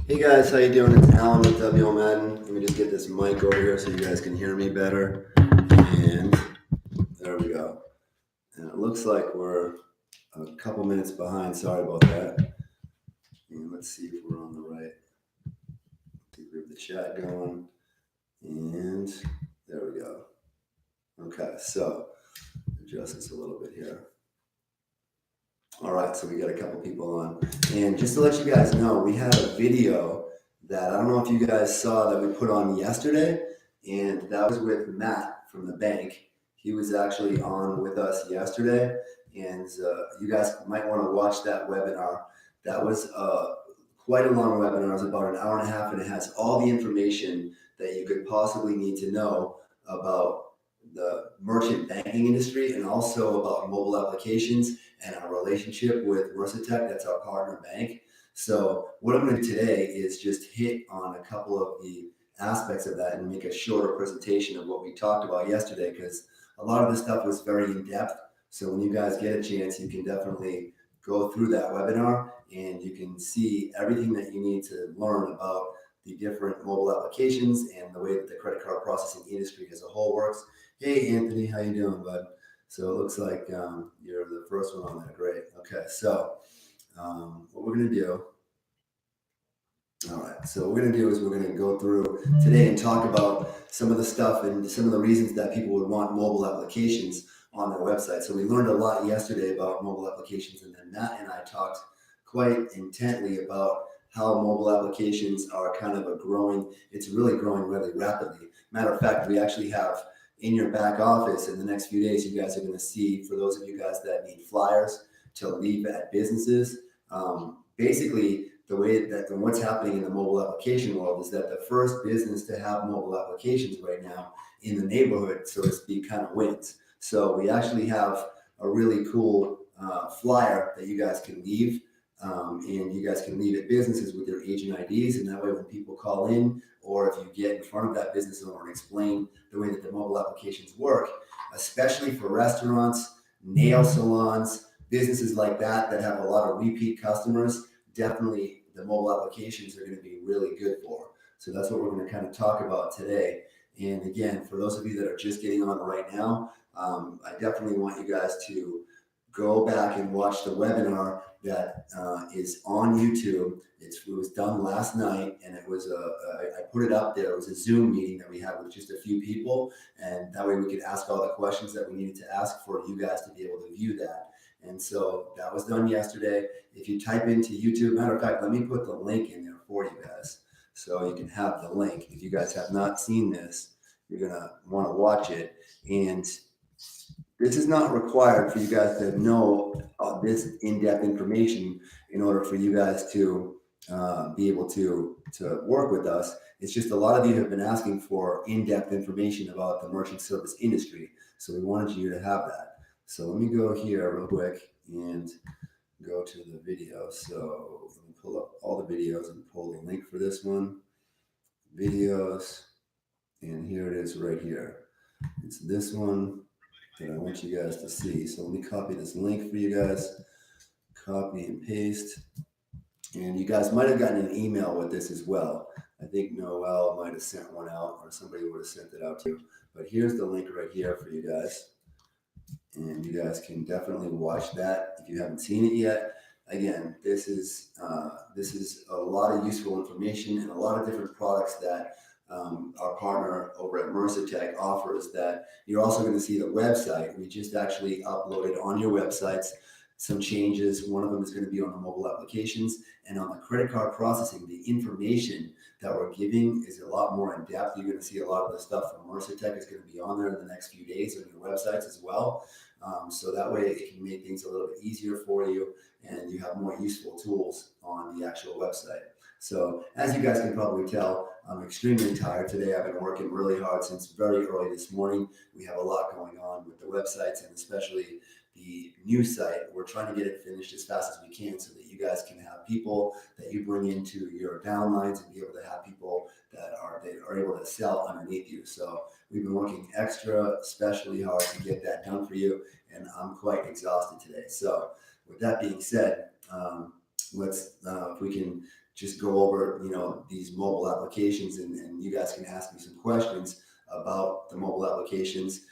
Hey guys, how you doing? It's Alan with WL Madden. Let me just get this mic over here so you guys can hear me better. And there we go. And it looks like we're a couple minutes behind. Sorry about that. And let's see if we're on the right. See, we have the chat going. And there we go. Okay, so adjust this a little bit here. All right, so we got a couple people on. And just to let you guys know, we had a video that I don't know if you guys saw that we put on yesterday, and that was with Matt from the bank. He was actually on with us yesterday, and you guys might want to watch that webinar. That was quite a long webinar. It was about an hour and a half, and it has all the information that you could possibly need to know about the merchant banking industry and also about mobile applications and our relationship with Mercatech, that's our partner bank. So what I'm going to do today is just hit on a couple of the aspects of that and make a shorter presentation of what we talked about yesterday, because a lot of this stuff was very in depth. So when you guys get a chance, you can definitely go through that webinar and you can see everything that you need to learn about the different mobile applications and the way that the credit card processing industry as a whole works. Hey Anthony, how you doing, bud? So it looks like you're the first one on there. Great. Okay, so what we're going to do, all right, so what we're going to do is we're going to go through today and talk about some of the stuff and some of the reasons that people would want mobile applications on their website. So we learned a lot yesterday about mobile applications, and then Matt and I talked quite intently about how mobile applications are kind of it's really growing really rapidly. Matter of fact, we actually have in your back office in the next few days, you guys are going to see, for those of you guys that need flyers to leave at businesses, basically the way that and what's happening in the mobile application world is that the first business to have mobile applications right now in the neighborhood, so to speak, kind of wins. So we actually have a really cool flyer that you guys can leave. And you guys can leave at businesses with your agent IDs, and that way when people call in, or if you get in front of that business owner and explain the way that the mobile applications work, especially for restaurants, nail salons, businesses like that that have a lot of repeat customers, definitely the mobile applications are going to be really good for. So that's what we're going to kind of talk about today. And again, for those of you that are just getting on right now, I definitely want you guys to go back and watch the webinar that is on YouTube. It was done last night, and it was I put it up there. It was a Zoom meeting that we had with just a few people, and that way we could ask all the questions that we needed to ask for you guys to be able to view that. And so that was done yesterday. If you type into YouTube, matter of fact, let me put the link in there for you guys so you can have the link. If you guys have not seen this, you're gonna want to watch it. And this is not required for you guys to know this in-depth information in order for you guys to be able to work with us. It's just a lot of you have been asking for in-depth information about the merchant service industry, so we wanted you to have that. So let me go here real quick and go to the video. So let me pull up all the videos and pull the link for this one. Videos, and here it is right here. It's this one that I want you guys to see. So let me copy this link for you guys. Copy and paste. And you guys might have gotten an email with this as well. I think Noel might have sent one out, or somebody would have sent it out to you. But here's the link right here for you guys. And you guys can definitely watch that if you haven't seen it yet. Again, this is a lot of useful information and a lot of different products that our partner over at Mercatech offers. That you're also going to see the website. We just actually uploaded on your websites some changes. One of them is going to be on the mobile applications, and on the credit card processing. The information that we're giving is a lot more in depth. You're going to see a lot of the stuff from Mercatech is going to be on there in the next few days on your websites as well. So that way it can make things a little bit easier for you, and you have more useful tools on the actual website. So as you guys can probably tell, I'm extremely tired today. I've been working really hard since very early this morning. We have a lot going on with the websites, and especially the new site. We're trying to get it finished as fast as we can so that you guys can have people that you bring into your downlines and be able to have people that are able to sell underneath you. So we've been working especially hard to get that done for you, and I'm quite exhausted today. So with that being said, let's if we can just go over, these mobile applications, and you guys can ask me some questions about the mobile applications.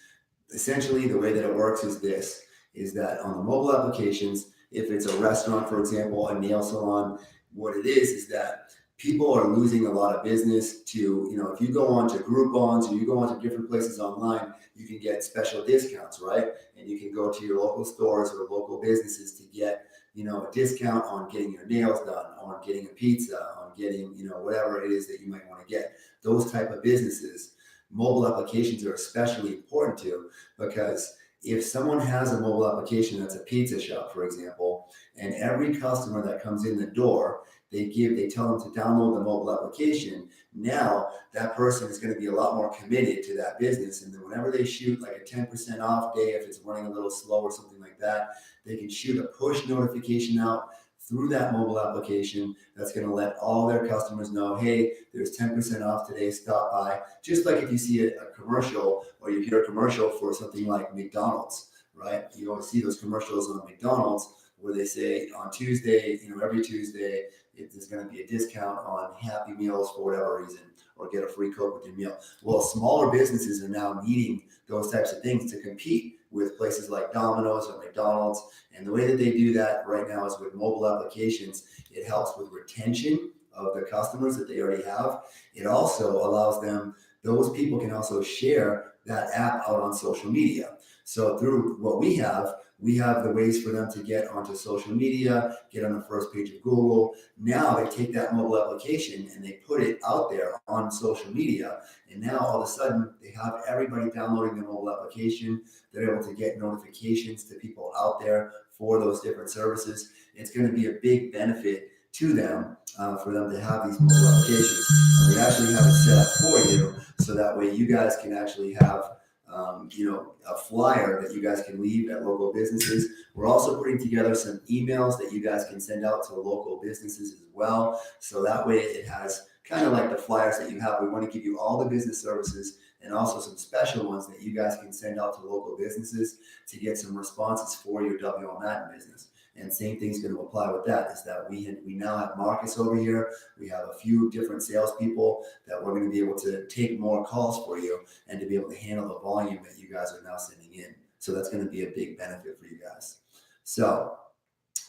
Essentially, the way that it works is this, is that on the mobile applications, if it's a restaurant, for example, a nail salon, what it is that people are losing a lot of business to, if you go on to Groupons or you go on to different places online, you can get special discounts, right? And you can go to your local stores or local businesses to get, a discount on getting your nails done, on getting a pizza, on getting, whatever it is that you might want to get. Those type of businesses, mobile applications are especially important to, because if someone has a mobile application that's a pizza shop, for example, and every customer that comes in the door, they tell them to download the mobile application. Now that person is going to be a lot more committed to that business. And then whenever they shoot like a 10% off day, if it's running a little slow or something like that, they can shoot a push notification out through that mobile application that's going to let all their customers know, hey, there's 10% off today, stop by. Just like if you see a commercial, or you hear a commercial for something like McDonald's, right? You always see those commercials on McDonald's where they say on Tuesday, every Tuesday, there's going to be a discount on Happy Meals for whatever reason, or get a free Coke with your meal. Well, smaller businesses are now needing those types of things to compete with places like Domino's or McDonald's. And the way that they do that right now is with mobile applications. It helps with retention of the customers that they already have. It also allows them, those people can also share that app out on social media. So through what we have the ways for them to get onto social media, get on the first page of Google. Now they take that mobile application and they put it out there on social media. And now all of a sudden they have everybody downloading the mobile application. They're able to get notifications to people out there for those different services. It's going to be a big benefit to them for them to have these mobile applications. And we actually have it set up for you, so that way you guys can actually have a flyer that you guys can leave at local businesses. We're also putting together some emails that you guys can send out to local businesses as well. So that way it has kind of like the flyers that you have. We want to give you all the business services and also some special ones that you guys can send out to local businesses to get some responses for your WL Madden business. And same thing's going to apply with that, is that we now have Marcus over here. We have a few different salespeople that we're going to be able to take more calls for you and to be able to handle the volume that you guys are now sending in. So that's going to be a big benefit for you guys. So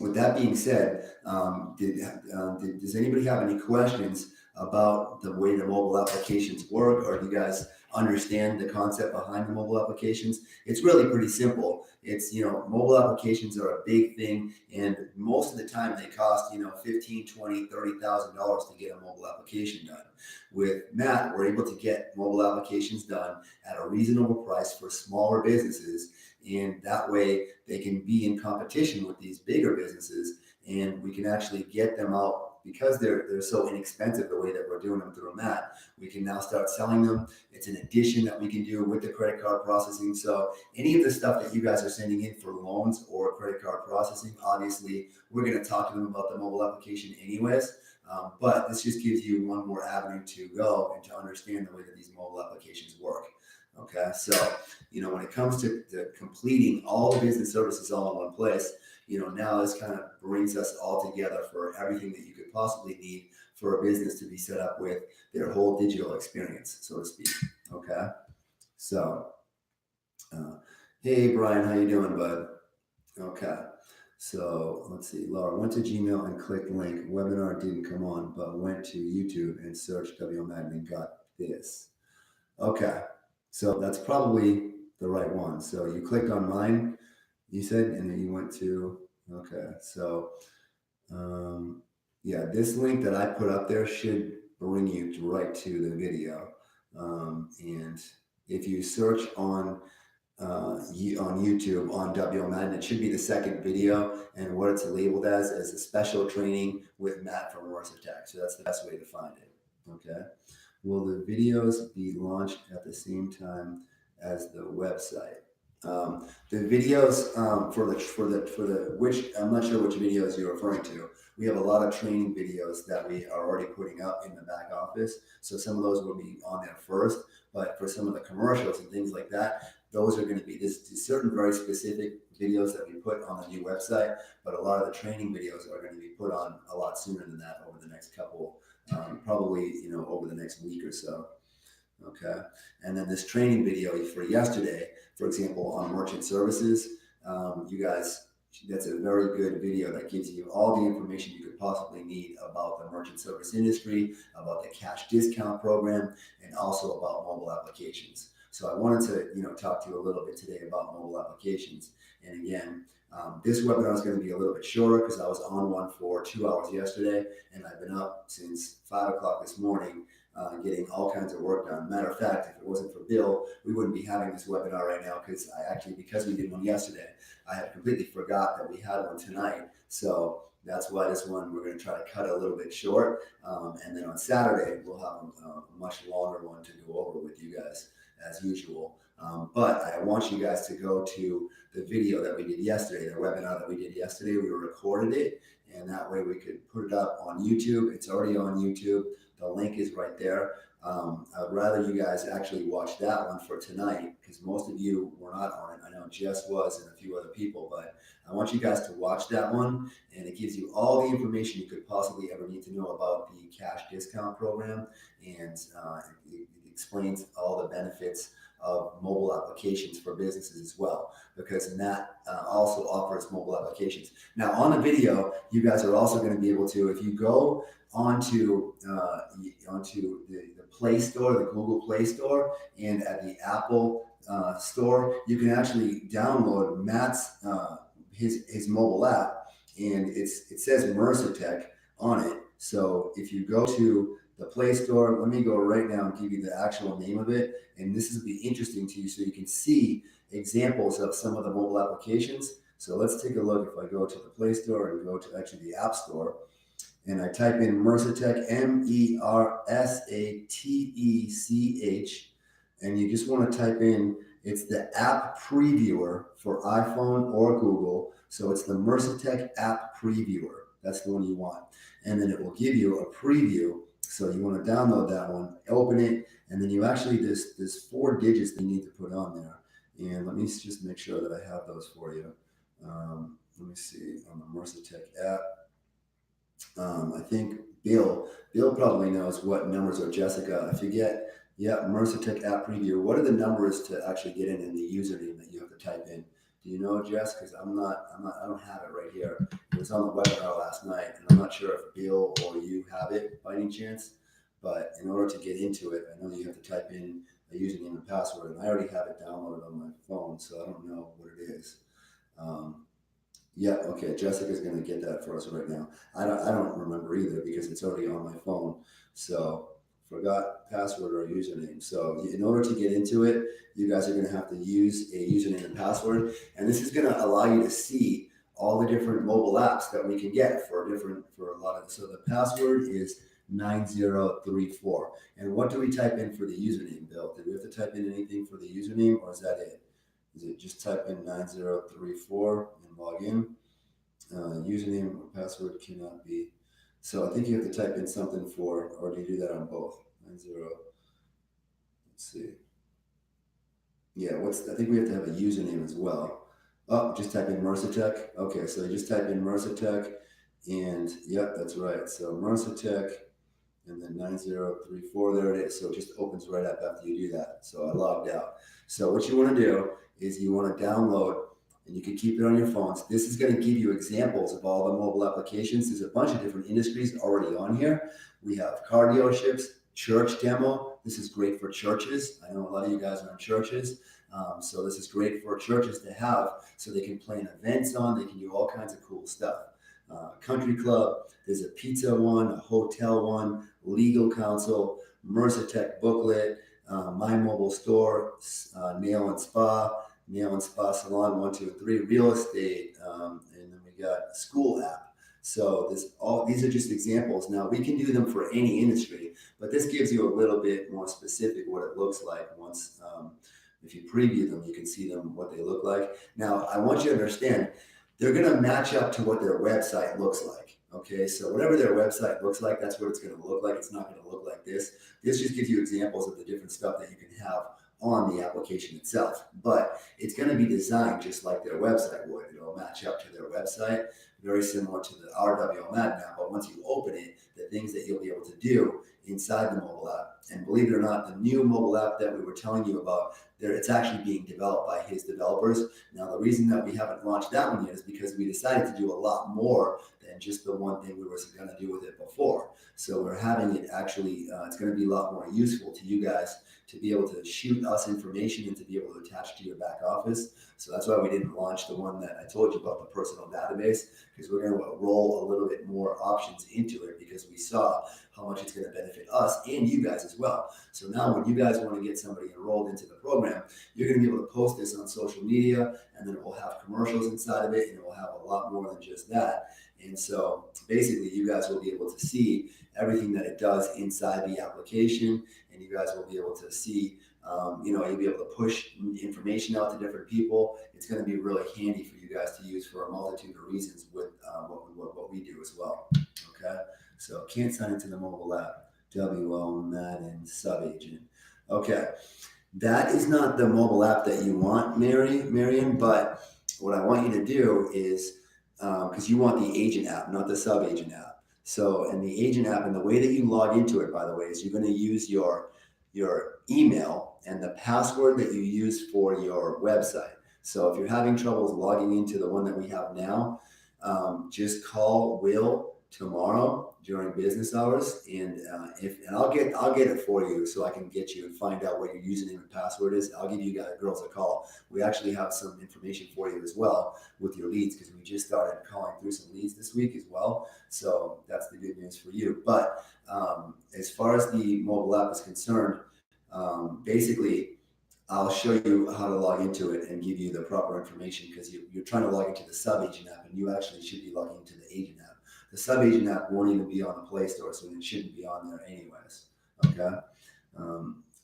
with that being said, does anybody have any questions about the way the mobile applications work, or do you guys understand the concept behind the mobile applications? It's really pretty simple. It's, mobile applications are a big thing, and most of the time they cost, $15,000, $20,000, $30,000 to get a mobile application done. With Matt, we're able to get mobile applications done at a reasonable price for smaller businesses, and that way they can be in competition with these bigger businesses, and we can actually get them out. Because they're so inexpensive the way that we're doing them through Matt, we can now start selling them. It's an addition that we can do with the credit card processing. So any of the stuff that you guys are sending in for loans or credit card processing, obviously we're going to talk to them about the mobile application anyways. But this just gives you one more avenue to go and to understand the way that these mobile applications work. Okay, so when it comes to completing all the business services all in one place, now this kind of brings us all together for everything that you could possibly need for a business to be set up with their whole digital experience, so to speak. Okay, so hey Brian, how you doing, bud? Okay, so let's see. Laura went to Gmail and clicked link. Webinar didn't come on, but went to YouTube and searched WL Madden and got this. Okay, so that's probably the right one. So you clicked on mine, you said, and then you went to, okay, so yeah, this link that I put up there should bring you right to the video. And if you search on YouTube on WL Madden, it should be the second video, and what it's labeled as a special training with Matt from Worse Attack. So that's the best way to find it. Okay. Will the videos be launched at the same time as the website? The videos for the which I'm not sure which videos you're referring to. We have a lot of training videos that we are already putting up in the back office. So some of those will be on there first, but for some of the commercials and things like that, those are going to be, there's certain very specific videos that we put on the new website, but a lot of the training videos are going to be put on a lot sooner than that over the next couple, probably, over the next week or so. Okay. And then this training video for yesterday, for example, on merchant services, you guys, that's a very good video that gives you all the information you could possibly need about the merchant service industry, about the cash discount program, and also about mobile applications. So I wanted to, talk to you a little bit today about mobile applications. And again, this webinar is going to be a little bit shorter because I was on one for 2 hours yesterday, and I've been up since 5 o'clock this morning, getting all kinds of work done. Matter of fact, if it wasn't for Bill, we wouldn't be having this webinar right now because we did one yesterday, I had completely forgot that we had one tonight. So that's why this one we're going to try to cut a little bit short. And then on Saturday, we'll have a much longer one to go over with you guys as usual. But I want you guys to go to the video that we did yesterday, the webinar that we did yesterday. We recorded it, and that way we could put it up on YouTube. It's already on YouTube. The link is right there. I'd rather you guys actually watch that one for tonight because most of you were not on it. I know Jess was and a few other people, but I want you guys to watch that one, and it gives you all the information you could possibly ever need to know about the cash discount program, and it explains all the benefits of mobile applications for businesses as well, because that also offers mobile applications. Now on the video, you guys are also going to be able to, if you go onto the Play Store, the Google Play Store, and at the Apple Store, you can actually download Matt's his mobile app, and it says Mercatech on it. So if you go to the Play Store, let me go right now and give you the actual name of it, and this will be interesting to you so you can see examples of some of the mobile applications. So let's take a look. If I go to the Play Store and go to actually the App Store, and I type in Mercatech, Mersatech, and you just want to type in, it's the app previewer for iPhone or Google. So it's the Mercatech app previewer. That's the one you want. And then it will give you a preview. So you want to download that one, open it, and then you actually, there's 4 digits that you need to put on there. And let me just make sure that I have those for you. Let me see, on the Mercatech app. I think Bill probably knows what numbers are. Jessica, if you get, Mercatech app preview, what are the numbers to actually get in the username that you have to type in? Do you know, Jess? Because I don't have it right here. It was on the webinar last night, and I'm not sure if Bill or you have it by any chance. But in order to get into it, I know you have to type in a username and password, and I already have it downloaded on my phone, so I don't know what it is. Yeah, okay, Jessica's going to get that for us right now. I don't remember either because it's already on my phone. So forgot password or username. So in order to get into it, you guys are going to have to use a username and password. And this is going to allow you to see all the different mobile apps that we can get for a lot of. So the password is 9034. And what do we type in for the username, Bill? Did we have to type in anything for the username, or is that it? Is it just type in 9034 and log in? Username or password cannot be. So I think you have to type in something for, or do you do that on both? 90. Let's see. Yeah, I think we have to have a username as well. Oh, just type in Mercatech. Okay, so you just type in Mercatech, and yep, that's right. So Mercatech, and then 9034, there it is. So it just opens right up after you do that. So I logged out. So what you want to do is you want to download, and you can keep it on your phones. This is going to give you examples of all the mobile applications. There's a bunch of different industries already on here. We have car dealerships, church demo. This is great for churches. I know a lot of you guys are in churches. So this is great for churches to have, so they can plan events on, they can do all kinds of cool stuff. Country club, there's a pizza one, a hotel one, legal counsel, Mercatech booklet, my mobile store, nail and spa salon, 1, 2, and 3, real estate, and then we got school app. So these are just examples. Now we can do them for any industry, but this gives you a little bit more specific what it looks like once. If you preview them, you can see them, what they look like. Now I want you to understand, they're going to match up to what their website looks like. Okay, so whatever their website looks like, that's what it's going to look like. It's not going to look like this. This just gives you examples of the different stuff that you can have on the application itself. But it's going to be designed just like their website would. It'll match up to their website, very similar to the WL Madden app. But once you open it, the things that you'll be able to do inside the mobile app. And believe it or not, the new mobile app that we were telling you about, it's actually being developed by his developers. Now, the reason that we haven't launched that one yet is because we decided to do a lot more than just the one thing we were going to do with it before. So we're having it actually, it's going to be a lot more useful to you guys to be able to shoot us information and to be able to attach to your back office. So that's why we didn't launch the one that I told you about, the personal database, because we're going to roll a little bit more options into it because we saw how much it's going to benefit us and you guys as well. So now when you guys want to get somebody enrolled into the program, you're going to be able to post this on social media, and then it will have commercials inside of it, and it will have a lot more than just that. And so basically you guys will be able to see everything that it does inside the application, and you guys will be able to see, you'll be able to push information out to different people. It's going to be really handy for you guys to use for a multitude of reasons with what we do as well. Okay, so can't sign into the mobile app. WL Madden sub-agent. Okay, that is not the mobile app that you want, Marion, but what I want you to do is, because you want the agent app, not the sub-agent app. So in the agent app, and the way that you log into it, by the way, is you're going to use your email and the password that you use for your website. So if you're having troubles logging into the one that we have now, just call Will tomorrow during business hours, and I'll get it for you, so I can get you and find out what your username and password is. I'll give you guys girls a call. We actually have some information for you as well with your leads, because we just started calling through some leads this week as well. So that's the good news for you. But as far as the mobile app is concerned, basically, I'll show you how to log into it and give you the proper information, because you're trying to log into the sub-agent app, and you actually should be logging into the agent app. The sub-agent app won't even be on the Play Store, so it shouldn't be on there anyways. Okay.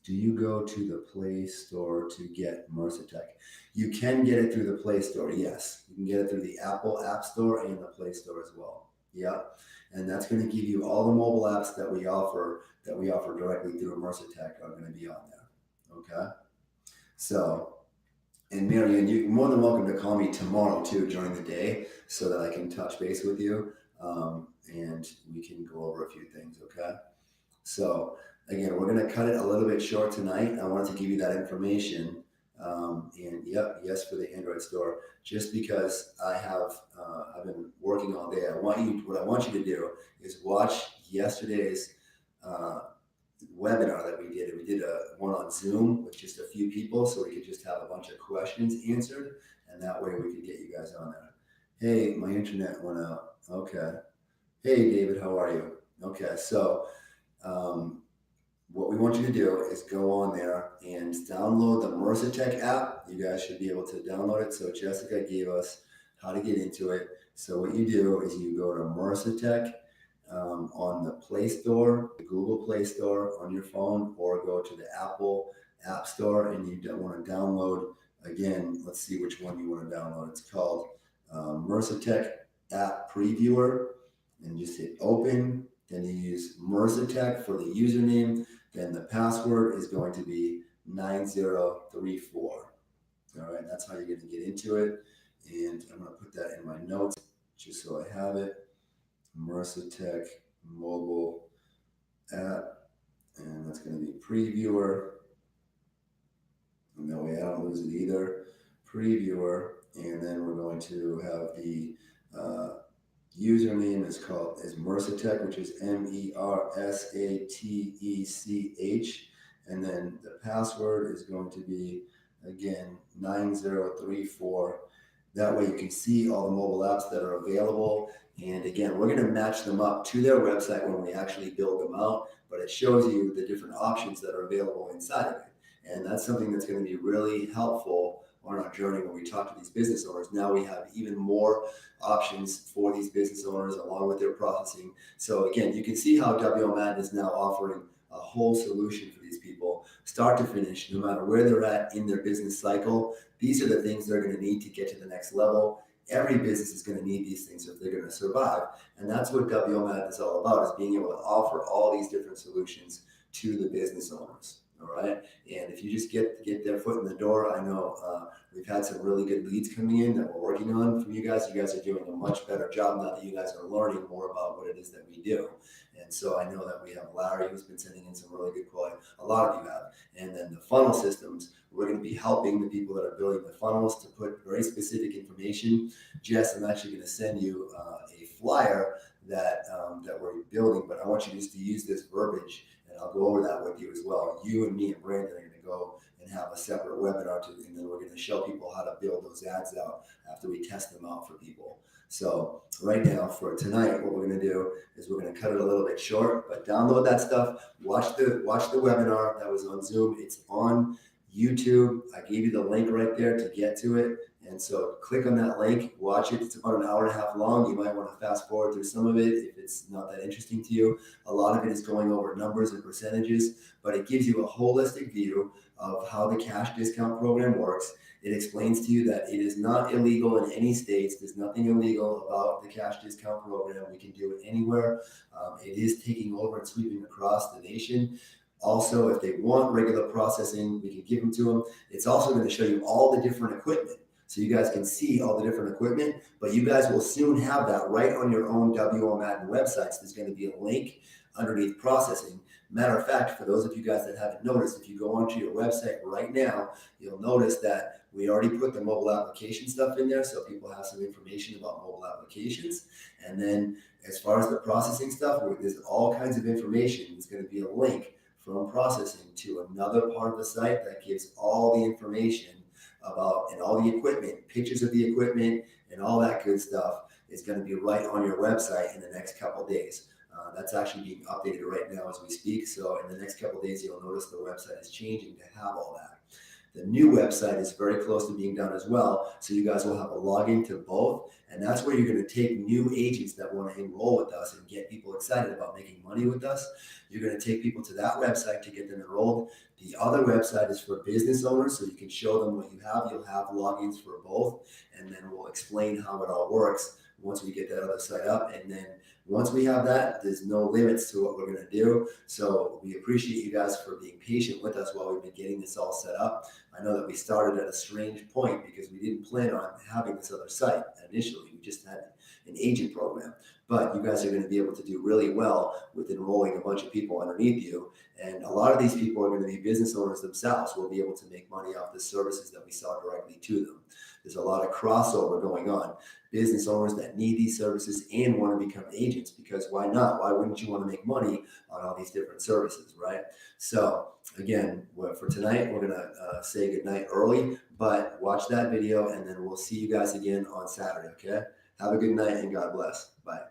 Do you go to the Play Store to get Mercitech? You can get it through the Play Store, yes. You can get it through the Apple App Store and the Play Store as well. Yeah. And that's going to give you all the mobile apps that we offer directly through Mercitech are going to be on there. Okay. So, and Marianne, you're more than welcome to call me tomorrow too during the day, so that I can touch base with you, and we can go over a few things. Okay. So again, we're going to cut it a little bit short tonight. I wanted to give you that information. And yep, yes, for the Android store, just because I've been working all day. What I want you to do is watch yesterday's webinar that we did. We did one on Zoom with just a few people, so we could just have a bunch of questions answered, and that way we could get you guys on there. Hey, my internet went out. Okay. Hey, David, how are you? Okay, so what we want you to do is go on there and download the Mercitech app. You guys should be able to download it. So Jessica gave us how to get into it. So what you do is you go to Mercitech on the Play Store, the Google Play Store on your phone, or go to the Apple App Store, and you want to download, again, let's see which one you want to download. It's called Mercitech App Previewer, and you hit open. Then you use Mercitech for the username. Then the password is going to be 9034. All right, that's how you're going to get into it. And I'm going to put that in my notes just so I have it. Mercitech mobile app, and that's going to be Previewer. And that way I don't lose it either. Previewer, and then we're going to have the username is Mercitech, which is MERSATECH, and then the password is going to be, again, 9034. That way you can see all the mobile apps that are available. And again, we're going to match them up to their website when we actually build them out, but it shows you the different options that are available inside of it. And that's something that's going to be really helpful on our journey when we talk to these business owners. Now we have even more options for these business owners along with their processing. So again, you can see how WL Madden is now offering a whole solution for these people, start to finish, no matter where they're at in their business cycle. These are the things they're going to need to get to the next level. Every business is going to need these things if they're going to survive. And that's what WL Madden is all about, is being able to offer all these different solutions to the business owners. All right. And if you just get their foot in the door, I know we've had some really good leads coming in that we're working on from you guys. You guys are doing a much better job now that you guys are learning more about what it is that we do. And so I know that we have Larry who's been sending in some really good quality. A lot of you have. And then the funnel systems, we're going to be helping the people that are building the funnels to put very specific information. Jess, I'm actually going to send you a flyer that we're building, but I want you just to use this verbiage, and I'll go over that with you as well. You and me and Brandon are going to go and have a separate webinar and then we're going to show people how to build those ads out after we test them out for people. So right now for tonight, what we're going to do is we're going to cut it a little bit short, but download that stuff. Watch the webinar that was on Zoom. It's on YouTube. I gave you the link right there to get to it. And so click on that link, watch it. It's about an hour and a half long. You might want to fast forward through some of it if it's not that interesting to you. A lot of it is going over numbers and percentages, but it gives you a holistic view of how the cash discount program works. It explains to you that it is not illegal in any states. There's nothing illegal about the cash discount program. We can do it anywhere. It is taking over and sweeping across the nation. Also, if they want regular processing, we can give them to them. It's also going to show you all the different equipment. So you guys can see all the different equipment, but you guys will soon have that right on your own WL Madden websites. There's going to be a link underneath processing. Matter of fact, for those of you guys that haven't noticed, if you go onto your website right now, you'll notice that we already put the mobile application stuff in there, so people have some information about mobile applications. And then as far as the processing stuff, there's all kinds of information. It's going to be a link from processing to another part of the site that gives all the information about and all the equipment, pictures of the equipment, and all that good stuff is going to be right on your website in the next couple days. That's actually being updated right now as we speak. So in the next couple days, you'll notice the website is changing to have all that. The new website is very close to being done as well. So you guys will have a login to both. And that's where you're going to take new agents that want to enroll with us and get people excited about making money with us. You're going to take people to that website to get them enrolled. The other website is for business owners, so you can show them what you have. You'll have logins for both, and then we'll explain how it all works once we get that other site up. And then once we have that, there's no limits to what we're going to do. So we appreciate you guys for being patient with us while we've been getting this all set up. I know that we started at a strange point because we didn't plan on having this other site initially. We just had an agent program. But you guys are going to be able to do really well with enrolling a bunch of people underneath you. And a lot of these people are going to be business owners themselves who will be able to make money off the services that we sell directly to them. There's a lot of crossover going on. Business owners that need these services and want to become agents, because why not? Why wouldn't you want to make money on all these different services, right? So again, for tonight, we're going to say goodnight early, but watch that video and then we'll see you guys again on Saturday, okay? Have a good night and God bless. Bye.